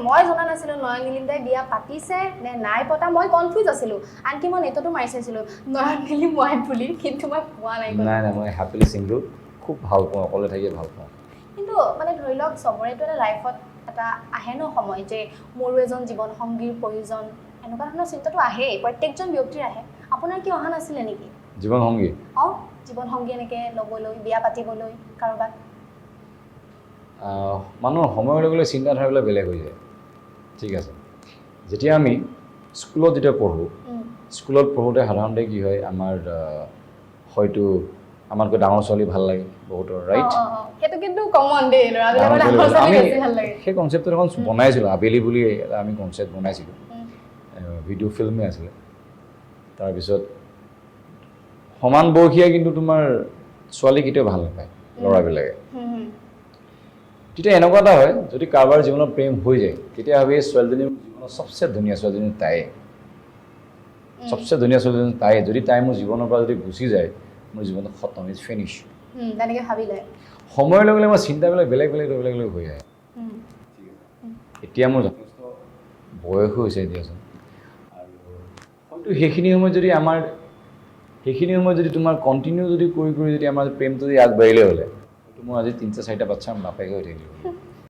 মই জনা নাছিলোঁ নয়ন নীলিম দাই বিয়া পাতিছে নে নাই পতা মই কনফিউজ আছিলোঁ আনকি মই নেটতো মাৰি চাইছিলোঁ নয়ন নীলিম ৱাইফ বুলি কিন্তু মই পোৱা নাই নাই মই হ্যাপিলি সিঙ্গল খুব ভাল পাওঁ অকলে থাকি ভাল পাওঁ কিন্তু মানে ধৰি লওক চবৰেতো এটা লাইফত এটা আহে ন সময় যে মোৰো এজন জীৱন সংগীৰ প্ৰয়োজন এনেকুৱা ধৰণৰ চিন্তাটো আহে প্ৰত্যেকজন ব্যক্তিৰ আহে আপোনাৰ কি অহা নাছিলে নেকি জীৱন সংগী জীৱন সংগী এনেকৈ ল'বলৈ বিয়া পাতিবলৈ কাৰোবাক মানুহৰ সময়ৰ লগে লগে চিন্তাধাৰাবিলাক বেলেগ হৈ যায় ঠিক আছে যেতিয়া আমি স্কুলত যেতিয়া পঢ়োঁ স্কুলত পঢ়োঁতে সাধাৰণতে কি হয় আমাৰ হয়তো আমাতকৈ ডাঙৰ ছোৱালী ভাল লাগে বহুতৰ ৰাইট সেইটো কিন্তু কমন দেই ল'ৰাবিলাকৰ ডাঙৰ ছোৱালী বেছি ভাল লাগে সেই কনচেপ্টটো এখন বনাইছিলোঁ আবেলি বুলি এটা আমি কনচেপ্ট বনাইছিলোঁ ভিডিঅ' ফিল্মেই আছিলে তাৰপিছত সমান বয়সীয়া কিন্তু তোমাৰ ছোৱালী কেতিয়াও ভাল নাপায় ল'ৰাবিলাকে তেতিয়া এনেকুৱা এটা হয় যদি কাৰোবাৰ জীৱনত প্ৰেম হৈ যায় তেতিয়া ভাবি ছোৱালীজনীৰ জীৱনত চবচে ধুনীয়া ছোৱালীজনী তাই চবচে ধুনীয়া ছোৱালীজনী তাই যদি তাই মোৰ জীৱনৰ পৰা যদি গুচি যায় মোৰ জীৱনটো খতম ইজ ফিনিছ তেনেকৈ ভাবিলে সময়ৰ লগে লগে মোৰ চিন্তাবিলাক বেলেগ বেলেগ হৈ আহে এতিয়া মোৰ যথেষ্ট বয়স হৈছে দিয়াচোন আৰু হয়তো সেইখিনি সময়ত যদি তোমাৰ কণ্টিনিউ যদি কৰি যদি আমাৰ প্ৰেমটো যদি আগবাঢ়িলে হ'লে হয়তো মই আজি 3-4টা বাচ্চাৰ বাপেকে হৈ থাকিলোঁ